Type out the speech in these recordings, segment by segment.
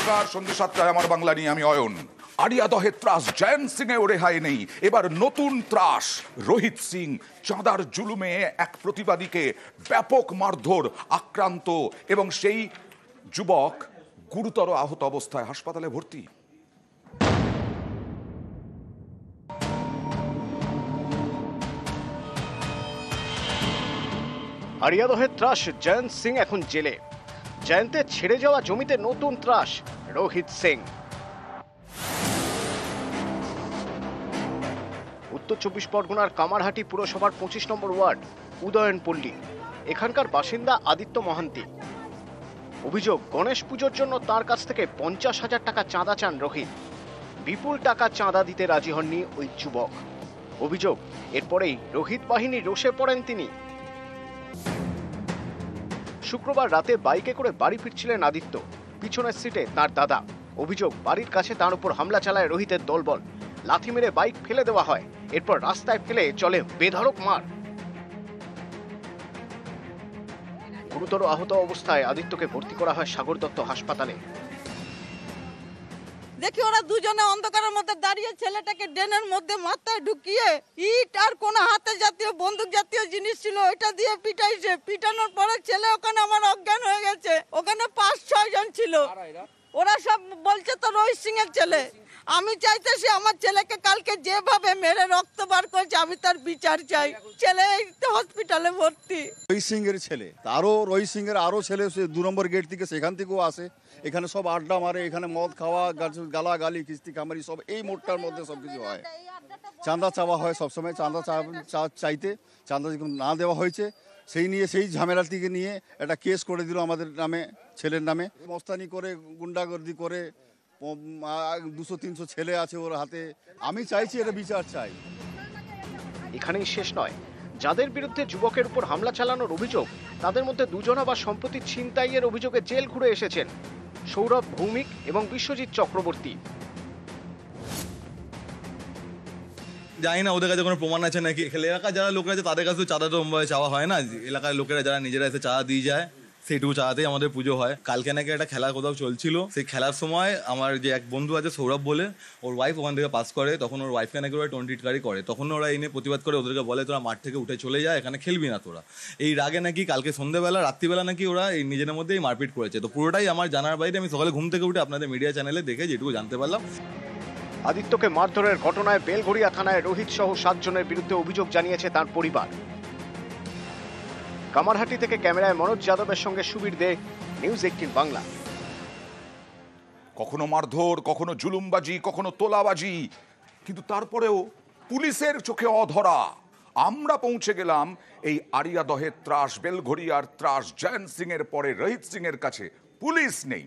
নমস্কার, সন্ধ্যে 7টায় আমার বাংলা নিয়ে আমি অয়ন। আরিয়া দহের ত্রাস, জয়ন্ত সিং এও রেহাই নেই। এবার নতুন ত্রাস, রোহিত সিং। চাঁদার জুলুমে এক প্রতিবাদীকে ব্যাপক মারধর, আক্রান্ত এবং সেই যুবক গুরুতর আহত অবস্থায় হাসপাতালে ভর্তি। আরিয়া দহের ত্রাস, জয়ন্ত সিং এখন জেলে। জয়ন্তের ছেড়ে যাওয়া জমিতে নতুন ত্রাস, রোহিত সিং। উত্তর 24 পরগনার কামারহাটি পুরসভার 25 নম্বর ওয়ার্ড উদয়নপল্লী। এখানকার বাসিন্দা আদিত্য মহান্তি। অভিযোগ, গণেশ পুজোর জন্য তার কাছ থেকে 50,000 টাকা চাঁদা চান রোহিত। বিপুল টাকা চাঁদা দিতে রাজি হননি ওই যুবক। অভিযোগ, এরপরেই রোহিত বাহিনী রোষে পড়েন তিনি। শুক্রবার রাতে বাইকে করে বাড়ি ফিরছিলেন আদিত্য, পিছনের সিটে তার দাদা। অভিযোগ, বাড়ির কাছে তার উপর হামলা চালায় রোহিতের দলবল। লাথি মেরে বাইক ফেলে দেওয়া হয়, এরপর রাস্তায় ফেলে চলে বেধড়ক মার। গুরুতর আহত অবস্থায় আদিত্যকে ভর্তি করা হয় সাগর দত্ত হাসপাতালে। দেখি ওরা দুজনে অন্ধকারের মধ্যে দাঁড়িয়ে ছেলেটাকে ড্রেনের মধ্যে মাথায় ঢুকিয়ে ইট আর কোন হাতে জাতীয় বন্দুক জাতীয় জিনিস ছিল ওইটা দিয়ে পিটাইছে। পিটানোর পরে ছেলে ওখানে আমার অজ্ঞান হয়ে গেছে। ওখানে 5-6 জন ছিল। ওরা সব বলছে তো রোহিত সিং এর ছেলে। আমি চাইতেছি আমার ছেলেকে কালকে যেভাবে মেরে রক্ত বার করেছে আমি তার বিচার চাই। ছেলে হসপিটালে ভর্তি। রোহিত সিং এর ছেলে, রোহিত সিং এর আরো ছেলে 2 নম্বর গেট থেকে, সেখান থেকেও আসে। এখানে সব আড্ডা মারে, এখানে মদ খাওয়া, গালাগালি, কিস্তি কামারি সব এই মোড়টার মধ্যে সবকিছু হয়। চাঁদা চাওয়া হয় সবসময়, চাঁদা চাইতে চাঁদা না দেওয়া হয়েছে সেই নিয়ে, সেই ঝামেলা থেকে নিয়ে একটা কেস করে দিল আমাদের নামে, ছেলের নামে। মস্তানি করে, গুন্ডাগর্দি করে, 200-300 ছেলে আছে ওর হাতে। আমি চাইছি এটা বিচার চাই। এখানেই শেষ নয়, যাদের বিরুদ্ধে যুবকের উপর হামলা চালানোর অভিযোগ, তাদের মধ্যে দুজন আবার সম্প্রতি ছিনতাইয়ের অভিযোগে জেল ঘুরে এসেছেন, সৌরভ ভৌমিক এবং বিশ্বজিৎ চক্রবর্তী। জানি না ওদের কাছে কোনো প্রমাণ আছে নাকি। এলাকার যারা লোকেরা আছে তাদের কাছেও চাঁদা তো চাওয়া হয় না। এলাকার লোকেরা যারা নিজেরা এসে চাঁদা দিয়ে যায়, সেইটুকু চাঁদাতেই আমাদের পুজো হয়। কালকে নাকি একটা খেলা কোথাও চলছিল, সেই খেলার সময় আমার যে এক বন্ধু আছে সৌরভ বলে, ওর ওয়াইফ ওখান থেকে পাস করে, তখন ওর ওয়াইফকে নাকি ওরা টোনটিটকারি করে। তখন ওরা এই নিয়ে প্রতিবাদ করে, ওদেরকে বলে তোরা মাঠ থেকে উঠে চলে যায়, এখানে খেলবি না তোরা। এই রাগে নাকি কালকে সন্ধ্যেবেলা, রাত্রিবেলা নাকি ওরা এই নিজেদের মধ্যেই মারপিট করেছে। তো পুরোটাই আমার জানার বাইরে। আমি সকালে ঘুম থেকে উঠে আপনাদের মিডিয়া চ্যানেলে দেখে যেটুকু জানতে পারলাম। আদিত্যকে মারধরের ঘটনায় বেলঘড়িয়া থানায় রোহিত সহ 7 জনের বিরুদ্ধে অভিযোগ জানিয়েছে তার পরিবার। কামারহাটি থেকে ক্যামেরায় মনোজ যাদবের সঙ্গে সুবীর দে, নিউজ 18 বাংলা। কখনো মারধর, কখনো জুলুমবাজি, কখনো তোলাবাজি, কিন্তু তারপরেও পুলিশের চোখে অধরা। আমরা পৌঁছে গেলাম এই আরিয়া দহের ত্রাস, বেলঘড়িয়ার ত্রাস, জয়ন্ত সিং এর পরে রোহিত সিং এর কাছে পুলিশ নেই।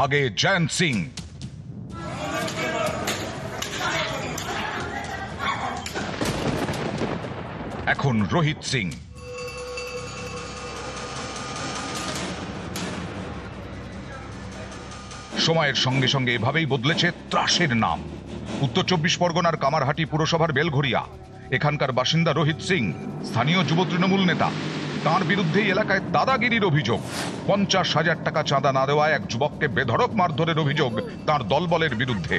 আগে জয়ন্ত সিং, এখন রোহিত সিং। সময়ের সঙ্গে সঙ্গে এভাবেই বদলেছে ত্রাসের নাম। উত্তর 24 পরগনার কামারহাটি পুরসভার বেলঘড়িয়া। এখানকার বাসিন্দা রোহিত সিং, স্থানীয় যুব তৃণমূল নেতা। তাঁর বিরুদ্ধেই এলাকায় দাদাগিরির অভিযোগ। 50,000 টাকা চাঁদা না দেওয়ায় এক যুবককে বেধড়ক মারধরের অভিযোগ তাঁর দলবলের বিরুদ্ধে।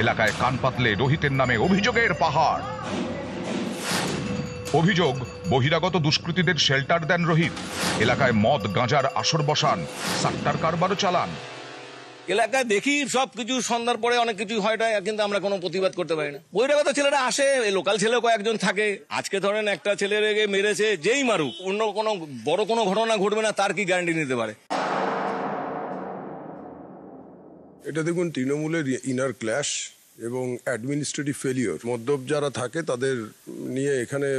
এলাকায় কান পাতলে রোহিতের নামে অভিযোগের পাহাড়। অভিযোগ, বহিরাগত দুষ্কৃতীদের শেল্টার দেন রোহিত। এলাকায় মদ গাঁজার আসর বসান, সাট্টার কারবারও চালান। এলাকায় দেখি সবকিছু সন্ধ্যার পরে অনেক কিছু হয়, কিন্তু আমরা কোনো প্রতিবাদ করতে পারি না। বহিরাগত ছেলেরা আসে, লোকাল ছেলে কয়েকজন থাকে। আজকে ধরেন একটা ছেলেকে মেরেছে, যেই মারুক অন্য কোনো বড় কোনো ঘটনা ঘটবে না তার কি গ্যারান্টি নিতে পারে? এটা দেখুন, তৃণমূলের ইনার ক্ল্যাশ এবং অ্যাডমিনিস্ট্রেটিভ ফেলিওর। মদ্যপ যারা থাকে তাদের নিয়ে এখানে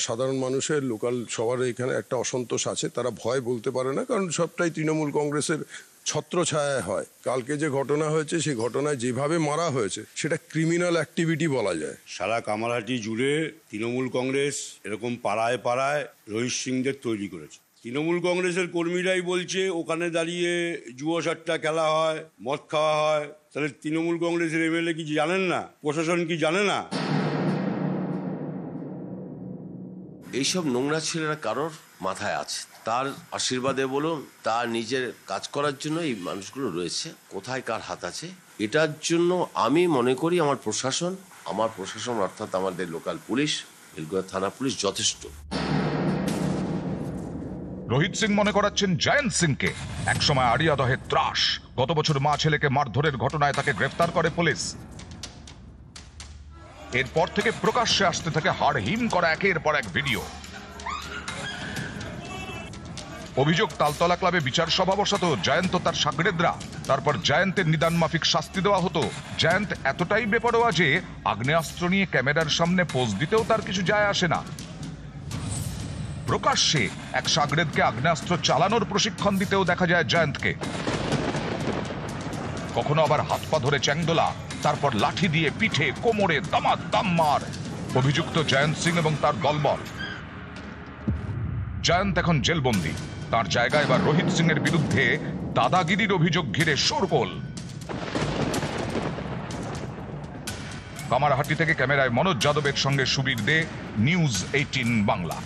সাধারণ মানুষের, লোকাল সবার এখানে একটা অসন্তোষ আছে। তারা ভয় বলতে পারে না, কারণ সবটাই তৃণমূল কংগ্রেসের ছত্রছায়ায় হয়। কালকে যে ঘটনা হয়েছে, সেই ঘটনায় যেভাবে মারা হয়েছে সেটা ক্রিমিনাল অ্যাক্টিভিটি বলা যায়। সারা কামারহাটি জুড়ে তৃণমূল কংগ্রেস এরকম পাড়ায় পাড়ায় রোহিত সিংদের তৈরি করেছে। তৃণমূল কংগ্রেসের কর্মীরাই বলছে ওখানে দাঁড়িয়ে জুয়োসাট্টা খেলা হয়, মদ খাওয়া হয়। তাহলে তৃণমূল কংগ্রেসের এমএলএ কি জানেন না? প্রশাসন কি জানে না? এইসব নোংরা ছেলেরা কারোর মাথায় আছে, তার আশীর্বাদে বলুন, তার নিজের কাজ করার জন্য এই মানুষগুলো রয়েছে। কোথায় কার হাত আছে এটার জন্য আমি মনে করি আমার প্রশাসন অর্থাৎ আমাদের লোকাল পুলিশ, বেলঘরিয়া থানা পুলিশ যথেষ্ট। রোহিত সিং মনে করাচ্ছেন জয়ন্ত সিংকে। একসময় আড়িয়াদহে ত্রাস, গত বছর মা ছেলেকে মারধরের ঘটনায় তাকে গ্রেফতার করে পুলিশ। এরপর থেকে প্রকাশ্যে আসতে থাকে হাড়হিম করা একের পর এক ভিডিও। অভিযোগ, তালতলা ক্লাবে বিচার সভা বসাতো জয়ন্ত তার সাগরেদরা, তারপর জয়ন্তের নিদান মাফিক শাস্তি দেওয়া হতো। জয়ন্ত এতটাই বেপরোয়া যে আগ্নেয়াস্ত্র নিয়ে ক্যামেরার সামনে পোজ দিতেও তার কিছু যায় আসে না। প্রকাশ্যে এক সাগরেদকে আগ্নেয়াস্ত্র চালানোর প্রশিক্ষণ দিতেও দেখা যায় জয়ন্তকে। কখনো আবার হাত পা ধরে চ্যাংদোলা, তারপর লাঠি দিয়ে পিঠে কোমরে দামাদাম মার। অভিযুক্ত জয়ন্ত সিং এবং তার দলবল। জয়ন্ত এখন জেলবন্দি, তার জায়গায় এবার রোহিত সিং এর বিরুদ্ধে দাদাগিরির অভিযোগ ঘিরে শোরগোল। কামারহাটি থেকে ক্যামেরায় মনোজ যাদবের সঙ্গে সুবীর দে, নিউজ 18 বাংলা।